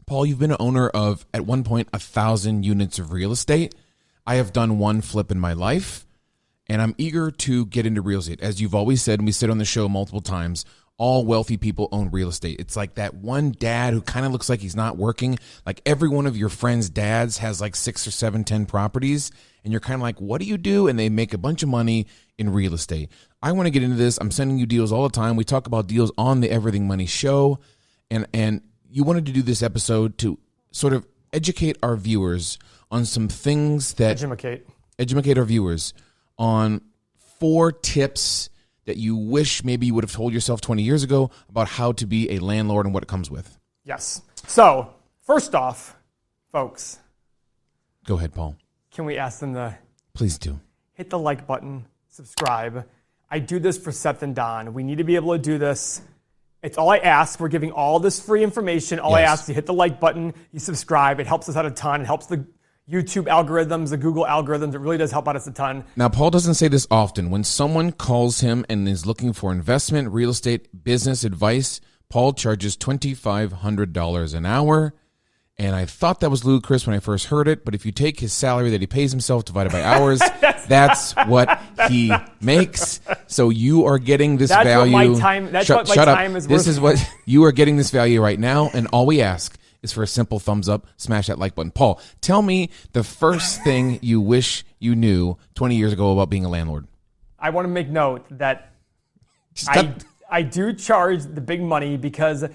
Paul, you've been an owner of, at one point, 1,000 units of real estate. I have done one flip in my life, and I'm eager to get into real estate. As you've always said, and we said on the show multiple times, all wealthy people own real estate. It's like that one dad who kind of looks like he's not working. Like every one of your friends' dads has like 6 or 7, 10 properties. And you're kind of like, what do you do? And they make a bunch of money in real estate. I want to get into this. I'm sending you deals all the time. We talk about deals on the Everything Money show. And you wanted to do this episode to sort of educate our viewers on some things that... Educate our viewers on 4 tips that you wish maybe you would have told yourself 20 years ago about how to be a landlord and what it comes with. Yes. So, first off, folks. Go ahead, Paul. Can we ask them to... Please do. Hit the like button, subscribe. I do this for Seth and Don. We need to be able to do this. It's all I ask. We're giving all this free information. All I ask is you hit the like button, you subscribe. It helps us out a ton. It helps the YouTube algorithms, the Google algorithms. It really does help out us a ton. Now, Paul doesn't say this often. When someone calls him and is looking for investment, real estate, business advice, Paul charges $2,500 an hour. And I thought that was ludicrous when I first heard it. But if you take his salary that he pays himself divided by hours, that's what he makes. So you are getting this value. What my time, that's what my time is worth. This is what you are getting this value right now. And all we ask is for a simple thumbs up, smash that like button. Paul, tell me the first thing you wish you knew 20 years ago about being a landlord. I want to make note that I do charge the big money because...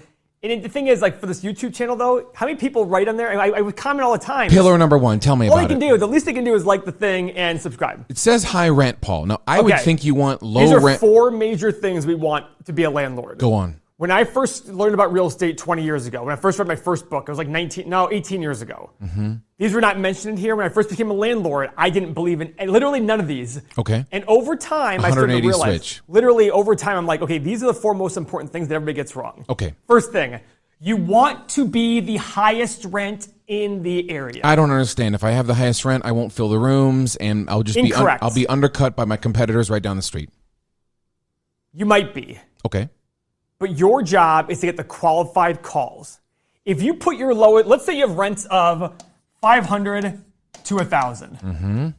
And the thing is, like for this YouTube channel, though, how many people write on there? And I would comment all the time. Pillar number 1, tell me about it. All they can do, the least they can do is like the thing and subscribe. It says high rent, Paul. Now, I would think you want low rent. These are 4 major things we want to be a landlord. Go on. When I first learned about real estate 20 years ago, when I first read my first book, it was like 18 years ago. Mm-hmm. These were not mentioned here. When I first became a landlord, I didn't believe in literally none of these. Okay. And over time, I started to realize, switch. Literally over time, I'm like, okay, these are the 4 most important things that everybody gets wrong. Okay. First thing, you want to be the highest rent in the area. I don't understand. If I have the highest rent, I won't fill the rooms, and I'll just I'll be undercut by my competitors right down the street. You might be. Okay. But your job is to get the qualified calls. If you put your lowest, let's say you have rents of $500 to $1,000. Mm-hmm.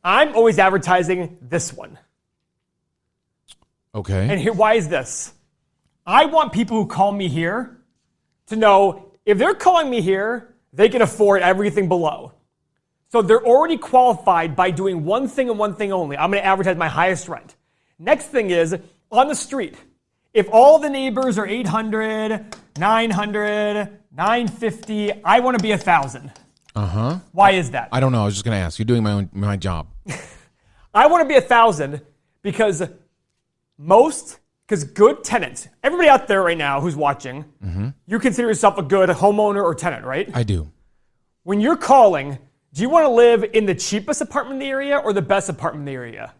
I'm always advertising this one. Okay. And why is this? I want people who call me here to know if they're calling me here, they can afford everything below. So they're already qualified by doing one thing and one thing only. I'm going to advertise my highest rent. Next thing is on the street. If all the neighbors are 800, 900, 950, I want to be 1,000. Uh-huh. Why is that? I don't know. I was just going to ask. You're doing my job. I want to be 1,000 because good tenants, everybody out there right now who's watching, you consider yourself a good homeowner or tenant, right? I do. When you're calling, do you want to live in the cheapest apartment in the area or the best apartment in the area?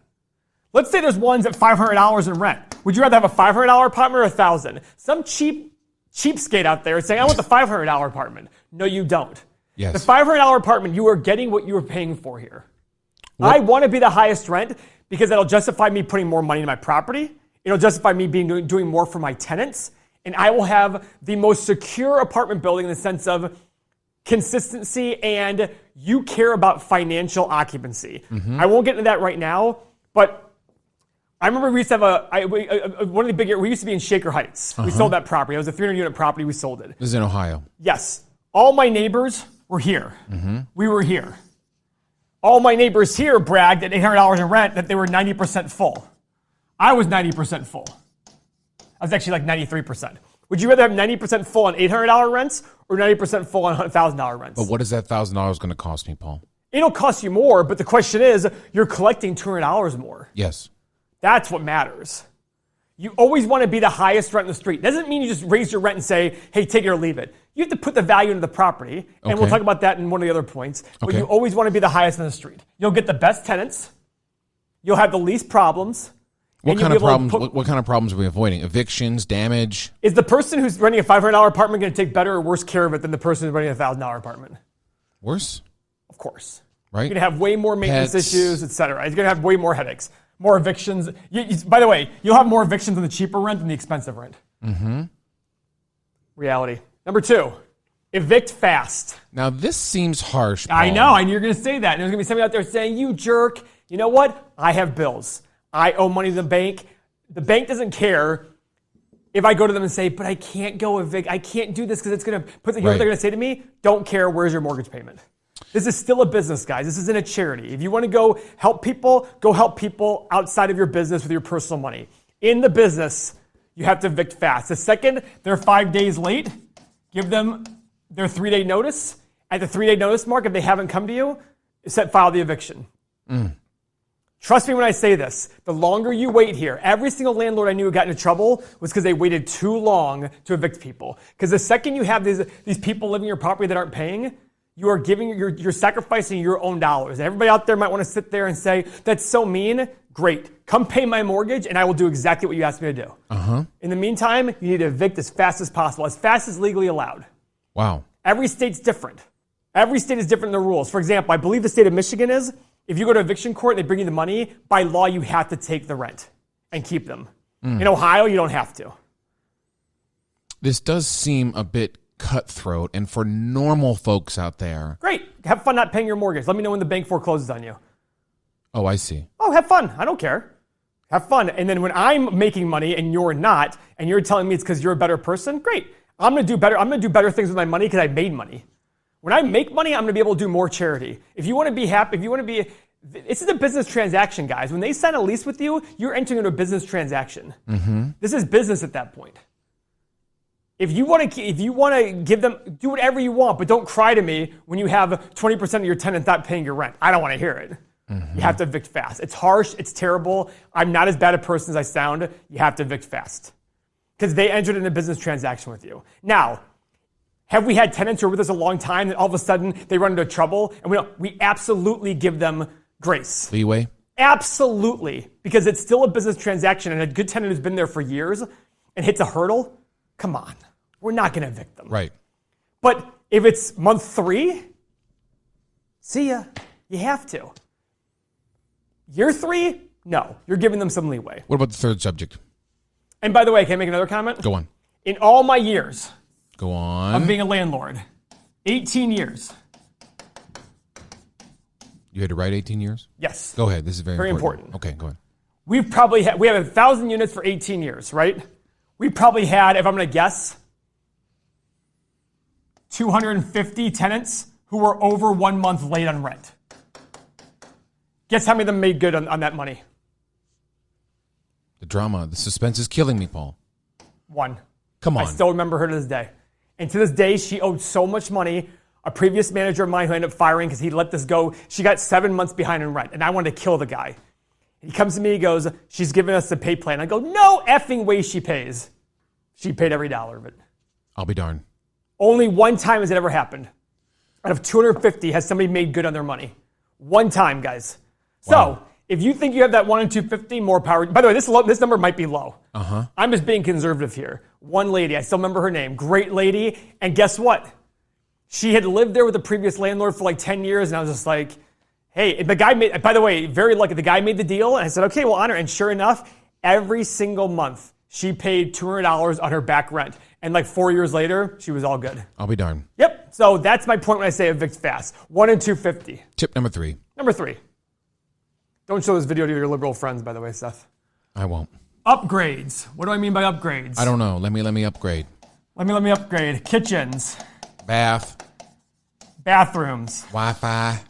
Let's say there's ones at $500 in rent. Would you rather have a $500 apartment or $1,000? Some cheapskate out there is saying, I want the $500 apartment. No, you don't. Yes. The $500 apartment, you are getting what you are paying for here. What? I want to be the highest rent because that'll justify me putting more money in my property. It'll justify me doing more for my tenants. And I will have the most secure apartment building in the sense of consistency and you care about financial occupancy. Mm-hmm. I won't get into that right now, but I remember we used to have one of the big, we used to be in Shaker Heights. We sold that property. It was a 300-unit property. We sold it. This is in Ohio. Yes. All my neighbors were here. Mm-hmm. We were here. All my neighbors here bragged at $800 in rent that they were 90% full. I was 90% full. I was actually like 93%. Would you rather have 90% full on $800 rents or 90% full on $1,000 rents? But what is that $1,000 going to cost me, Paul? It'll cost you more, but the question is, you're collecting $200 more. Yes. That's what matters. You always want to be the highest rent in the street. Doesn't mean you just raise your rent and say, hey, take it or leave it. You have to put the value into the property, and we'll talk about that in one of the other points. But you always want to be the highest in the street. You'll get the best tenants. You'll have the least problems. What kind of problems are we avoiding? Evictions, damage? Is the person who's renting a $500 apartment going to take better or worse care of it than the person who's renting a $1,000 apartment? Worse? Of course. Right? You're going to have way more maintenance issues, et cetera. You're going to have way more headaches. More evictions. By the way, you'll have more evictions in the cheaper rent than the expensive rent. Mm-hmm. Reality. Number 2, Evict fast. Now, this seems harsh, Paul. I know, and you're going to say that. And there's going to be somebody out there saying, you jerk. You know what? I have bills. I owe money to the bank. The bank doesn't care if I go to them and say, but I can't go evict. I can't do this because it's going to put the, you know what they're going to say to me? Don't care. Where's your mortgage payment? This is still a business, guys. This isn't a charity. If you want to go help people outside of your business with your personal money. In the business, you have to evict fast. The second they're 5 days late, give them their 3-day notice. At the 3-day notice mark, if they haven't come to you, file the eviction. Trust me when I say this. The longer you wait here, every single landlord I knew who got into trouble was because they waited too long to evict people. Because the second you have these people living in your property that aren't paying, you're sacrificing your own dollars. And everybody out there might want to sit there and say, that's so mean. Great. Come pay my mortgage and I will do exactly what you asked me to do. In the meantime, you need to evict as fast as possible, as fast as legally allowed. Wow. Every state's different. Every state is different in the rules. For example, I believe the state of Michigan is, if you go to eviction court and they bring you the money, by law you have to take the rent and keep them. In Ohio, you don't have to. This does seem a bit cutthroat, and for normal folks out there. Great. Have fun not paying your mortgage. Let me know when the bank forecloses on you. Oh, I see. Oh, have fun. I don't care. Have fun. And then when I'm making money and you're not, and you're telling me it's because you're a better person, great. I'm going to do better. I'm going to do better things with my money because I made money. When I make money, I'm going to be able to do more charity. If you want to be happy, this is a business transaction, guys. When they sign a lease with you, you're entering into a business transaction. This is business at that point. If you want to give them, do whatever you want, but don't cry to me when you have 20% of your tenants not paying your rent. I don't want to hear it. You have to evict fast. It's harsh. It's terrible. I'm not as bad a person as I sound. You have to evict fast because they entered in a business transaction with you. Now, have we had tenants who are with us a long time and all of a sudden they run into trouble? And we absolutely give them grace. Leeway? Absolutely. Because it's still a business transaction and a good tenant who's been there for years and hits a hurdle, come on. We're not going to evict them. Right. But if it's month 3, see ya. You have to. Year 3, no. You're giving them some leeway. What about the third subject? And by the way, can I make another comment? Go on. In all my years Go on. of being a landlord, 18 years. You had to write 18 years? Yes. Go ahead. This is very important. Okay, go ahead. We have 1,000 units for 18 years, right? We probably had, if I'm going to guess, 250 tenants who were over 1 month late on rent. Guess how many of them made good on that money? The drama, the suspense is killing me, Paul. 1. Come on. I still remember her to this day. And to this day, she owed so much money. A previous manager of mine who ended up firing because he let this go, she got 7 months behind in rent, and I wanted to kill the guy. He comes to me, he goes, she's giving us the pay plan. I go, no effing way she pays. She paid every dollar of it. I'll be darned. Only one time has it ever happened. Out of 250 has somebody made good on their money. One time, guys. Wow. So if you think you have that 1 in 250, more power. By the way, this number might be low. I'm just being conservative here. One lady, I still remember her name, great lady. And guess what? She had lived there with the previous landlord for like 10 years. And I was just like, hey, the guy made, by the way, very lucky. The guy made the deal. And I said, okay, we'll honor. And sure enough, every single month, she paid $200 on her back rent. And like 4 years later, she was all good. I'll be darned. Yep. So that's my point when I say evict fast. 1 in 250. Tip number 3. Number 3. Don't show this video to your liberal friends, by the way, Seth. I won't. Upgrades. What do I mean by upgrades? I don't know. Let me upgrade. Let me upgrade. Kitchens. Bath. Bathrooms. Wi-Fi.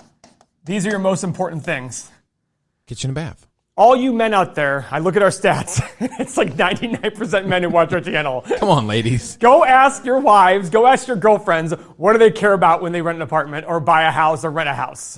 These are your most important things. Kitchen and bath. All you men out there, I look at our stats. It's like 99% men who watch our channel. Come on, ladies. Go ask your wives, go ask your girlfriends, what do they care about when they rent an apartment or buy a house or rent a house?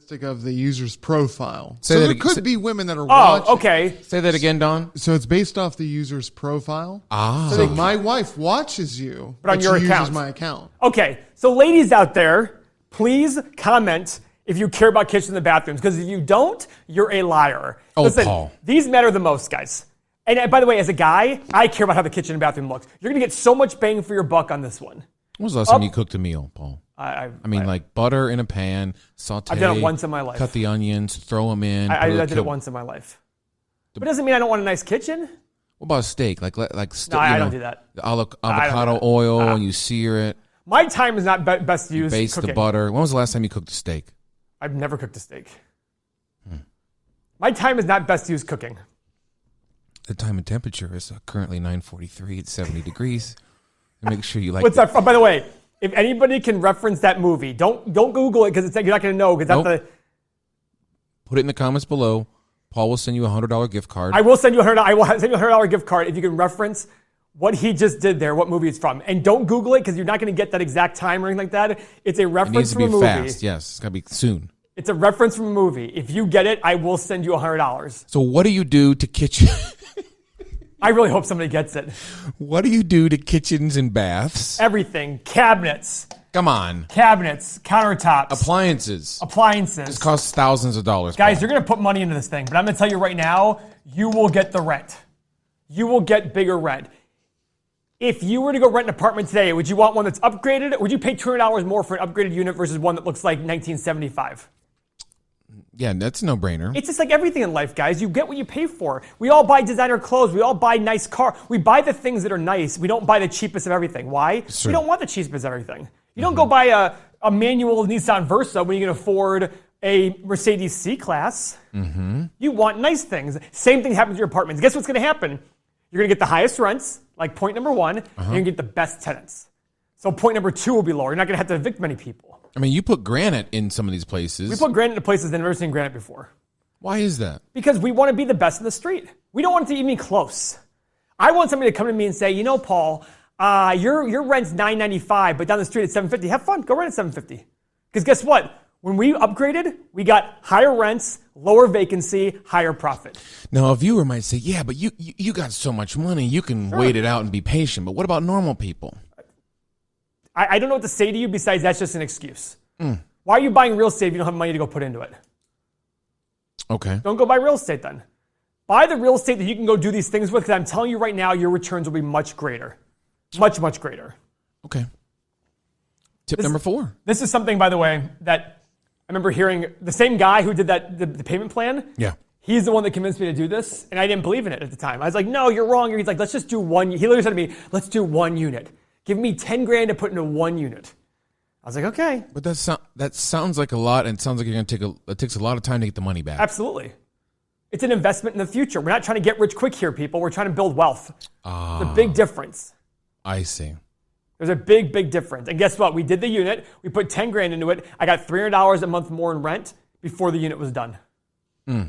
Of the user's profile. Say So that there again. could be women that are watching. Oh, okay. Say that again, Don. So it's based off the user's profile. Ah. So my wife watches you, But on your she account. uses my account. Okay, so ladies out there, please comment if you care about kitchens and bathrooms, because if you don't, you're a liar. Oh, Listen, Paul. These matter the most, guys. And by the way, as a guy, I care about how the kitchen and bathroom looks. You're going to get so much bang for your buck on this one. When was the last time you cooked a meal, Paul? I like butter in a pan, saute. I've done it once in my life. Cut the onions, throw them in. I did it once in my life. But it doesn't mean I don't want a nice kitchen. What about steak? Like No, I don't do that. The avocado oil, and you sear it. My time is not best used Baste cooking. the butter. When was the last time you cooked a steak? I've never cooked a steak. My time is not best used cooking. The time and temperature is currently 9:43. It's 70 degrees. And make sure you like. What's that? By the way, if anybody can reference that movie, don't Google it because you're not going to know because that's Put it in the comments below. Paul will send you a $100 gift card. I will send you I will send you a $100 gift card if you can reference what he just did there, what movie it's from. And don't Google it because you're not going to get that exact time or anything like that. It's a reference from a movie. It needs to be fast. Yes, it's got to be soon. It's a reference from a movie. If you get it, I will send you $100. So what do you do to kitchen? I really hope somebody gets it. What do you do to kitchens and baths? Everything. Cabinets. Come on. Cabinets. Countertops. Appliances. Appliances. This costs thousands of dollars. Guys, Paul. you're going to put money into this thing, but I'm going to tell you right now, you will get the rent. You will get bigger rent. If you were to go rent an apartment today, would you want one that's upgraded? Or would you pay $200 more for an upgraded unit versus one that looks like 1975? Yeah, that's a no-brainer. It's just like everything in life, guys. You get what you pay for. We all buy designer clothes. We all buy nice cars. We buy the things that are nice. We don't buy the cheapest of everything. Why? We don't want the cheapest of everything. You don't go buy a manual Nissan Versa when you can afford a Mercedes C-Class. You want nice things. Same thing happens to your apartments. Guess what's going to happen? You're going to get the highest rents, like point number one, and you're going to get the best tenants. So point number two will be lower. You're not going to have to evict many people. I mean, you put granite in some of these places. We put granite in places that I've never seen granite before. Why is that? Because we want to be the best in the street. We don't want it to even be close. I want somebody to come to me and say, you know, Paul, your rent's $9.95, but down the street it's $7.50. Have fun. Go rent at $7.50. Because guess what? When we upgraded, we got higher rents, lower vacancy, higher profit. Now, a viewer might say, yeah, but you got so much money, you can wait it out and be patient. But what about normal people? I don't know what to say to you besides that's just an excuse. Why are you buying real estate if you don't have money to go put into it? Okay. Don't go buy real estate then. Buy the real estate that you can go do these things with because I'm telling you right now, your returns will be much greater. Much, much greater. Okay. Tip number 4. This is something, by the way, that I remember hearing the same guy who did that, the payment plan. Yeah. He's the one that convinced me to do this, and I didn't believe in it at the time. I was like, no, you're wrong. He's like, let's just do one. He literally said to me, let's do one unit. Give me 10 grand to put into one unit. I was like, okay. But that sounds like a lot, and it sounds like it takes a lot of time to get the money back. Absolutely. It's an investment in the future. We're not trying to get rich quick here, people. We're trying to build wealth. It's a big difference. I see. There's a big, big difference. And guess what? We did the unit. We put 10 grand into it. I got $300 a month more in rent before the unit was done. He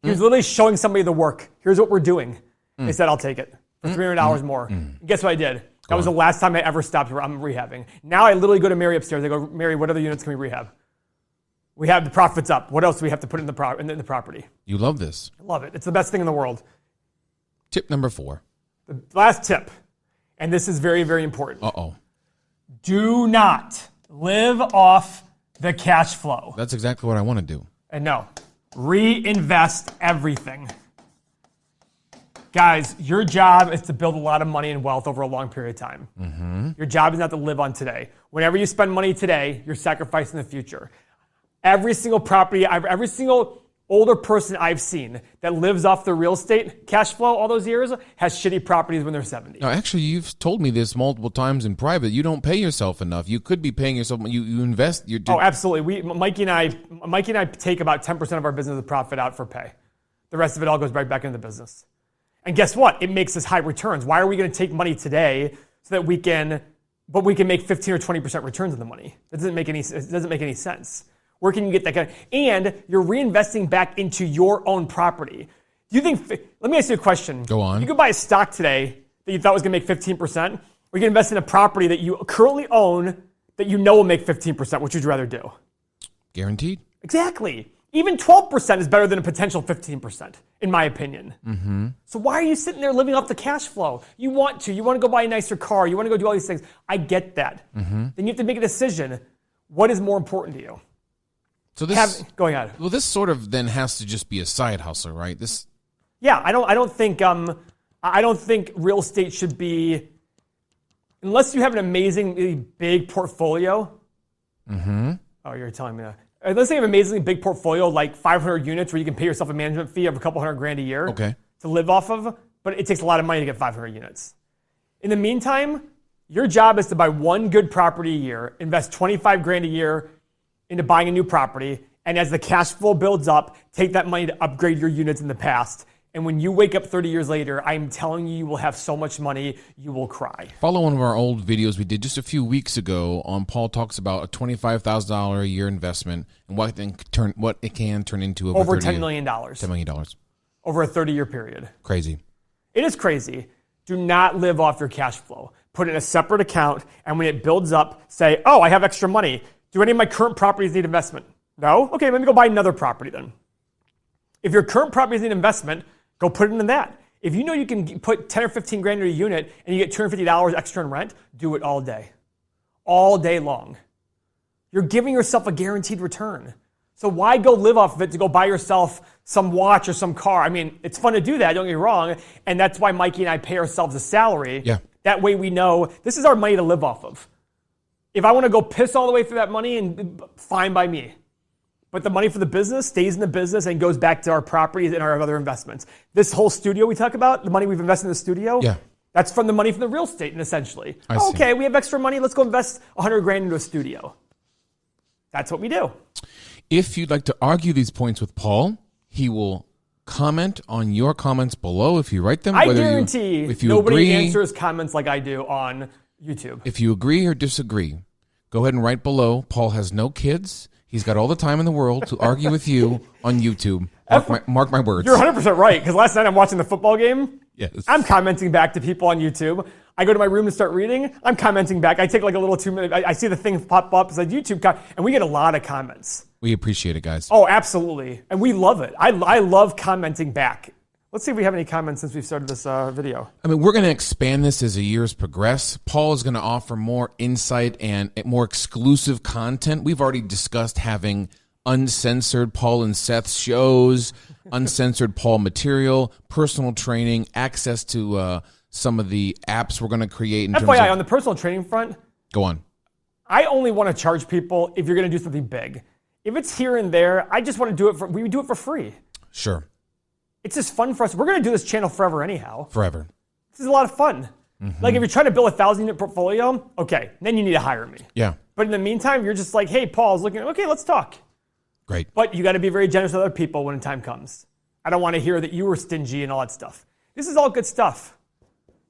was literally showing somebody the work. Here's what we're doing. They said, I'll take it for $300 more. And guess what I did? That was the last time I ever stopped I'm rehabbing. Now I literally go to Mary upstairs. I go, Mary, what other units can we rehab? We have the profits up. What else do we have to put in the property? You love this. I love it. It's the best thing in the world. Tip number 4. The last tip, and this is very, very important. Uh-oh. Do not live off the cash flow. That's exactly what I want to do. And no, reinvest everything. Guys, your job is to build a lot of money and wealth over a long period of time. Your job is not to live on today. Whenever you spend money today, you're sacrificing the future. Every single property, every single older person I've seen that lives off the real estate cash flow all those years has shitty properties when they're 70. Now, actually, you've told me this multiple times in private. You don't pay yourself enough. You could be paying yourself. You invest. Oh, absolutely. Mikey and I take about 10% of our business profit out for pay. The rest of it all goes right back into the business. And guess what? It makes us high returns. Why are we going to take money today so that we can make 15 or 20% returns on the money? It doesn't make any sense. Where can you get that kind of, and you're reinvesting back into your own property. Do you think, let me ask you a question. Go on. You could buy a stock today that you thought was going to make 15%, or you can invest in a property that you currently own that you know will make 15%. Which would you rather do? Guaranteed. Exactly. Even 12% is better than a potential 15%, in my opinion. So why are you sitting there living off the cash flow? You want to go buy a nicer car. You want to go do all these things. I get that. Then you have to make a decision. What is more important to you? So this go ahead. Well, this sort of then has to just be a side hustle, right? Yeah, I don't think real estate should be, unless you have an amazingly big portfolio. Oh, you're telling me that. Unless you have an amazingly big portfolio, like 500 units where you can pay yourself a management fee of a couple $100,000 a year Okay. to live off of, but it takes a lot of money to get 500 units. In the meantime, your job is to buy one good property a year, invest 25 grand a year into buying a new property, and as the cash flow builds up, take that money to upgrade your units in the past. And when you wake up 30 years later, I'm telling you, you will have so much money, you will cry. Follow one of our old videos we did just a few weeks ago on Paul talks about a $25,000 a year investment and what it can turn into over $10 million. $10 million. Over a 30-year period. Crazy. It is crazy. Do not live off your cash flow. Put it in a separate account, and when it builds up, say, oh, I have extra money. Do any of my current properties need investment? No? Okay, let me go buy another property then. If your current properties need investment, go put it in that. If you know you can put 10 or 15 grand in a unit and you get $250 extra in rent, do it all day. All day long. You're giving yourself a guaranteed return. So why go live off of it to go buy yourself some watch or some car? I mean, it's fun to do that, don't get me wrong. And that's why Mikey and I pay ourselves a salary. Yeah. That way we know this is our money to live off of. If I want to go piss all the way through that money, and fine by me. But the money for the business stays in the business and goes back to our properties and our other investments. This whole studio we talk about, the money we've invested in the studio, that's from the money from the real estate, and essentially. Okay, we have extra money, let's go invest 100 grand into a studio. That's what we do. If you'd like to argue these points with Paul, he will comment on your comments below if you write them. I guarantee nobody answers comments like I do on YouTube. If you agree or disagree, go ahead and write below. Paul has no kids. He's got all the time in the world to argue with you on YouTube. Mark my words. You're 100% right, because last night I'm watching the football game. Yes. I'm commenting back to people on YouTube. I go to my room and start reading. I'm commenting back. I take like a little 2 minute. I see the thing pop up. It's like YouTube, and we get a lot of comments. We appreciate it, guys. Oh, absolutely. And we love it. I love commenting back. Let's see if we have any comments since we've started this video. I mean, we're going to expand this as the years progress. Paul is going to offer more insight and more exclusive content. We've already discussed having uncensored Paul and Seth shows, uncensored Paul material, personal training, access to some of the apps we're going to create. FYI, on the personal training front, go on. I only want to charge people if you're going to do something big. If it's here and there, I just want to do it we do it for free. Sure. It's just fun for us. We're going to do this channel forever anyhow. Forever. This is a lot of fun. Mm-hmm. Like if you're trying to build a 1,000-unit portfolio, okay, then you need to hire me. Yeah. But in the meantime, you're just like, hey, Paul's looking, okay, let's talk. Great. But you got to be very generous with other people when the time comes. I don't want to hear that you were stingy and all that stuff. This is all good stuff.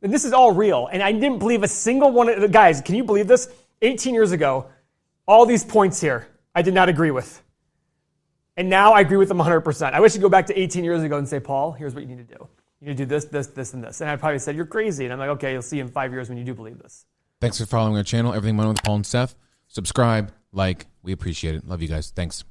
And this is all real. And I didn't believe a single one of the guys, can you believe this? 18 years ago, all these points here, I did not agree with. And now I agree with them 100%. I wish you'd go back to 18 years ago and say, Paul, here's what you need to do. You need to do this, this, this, and this. And I probably said, you're crazy. And I'm like, okay, you'll see in 5 years when you do believe this. Thanks for following our channel, Everything Money with Paul and Seth. Subscribe, like, we appreciate it. Love you guys. Thanks.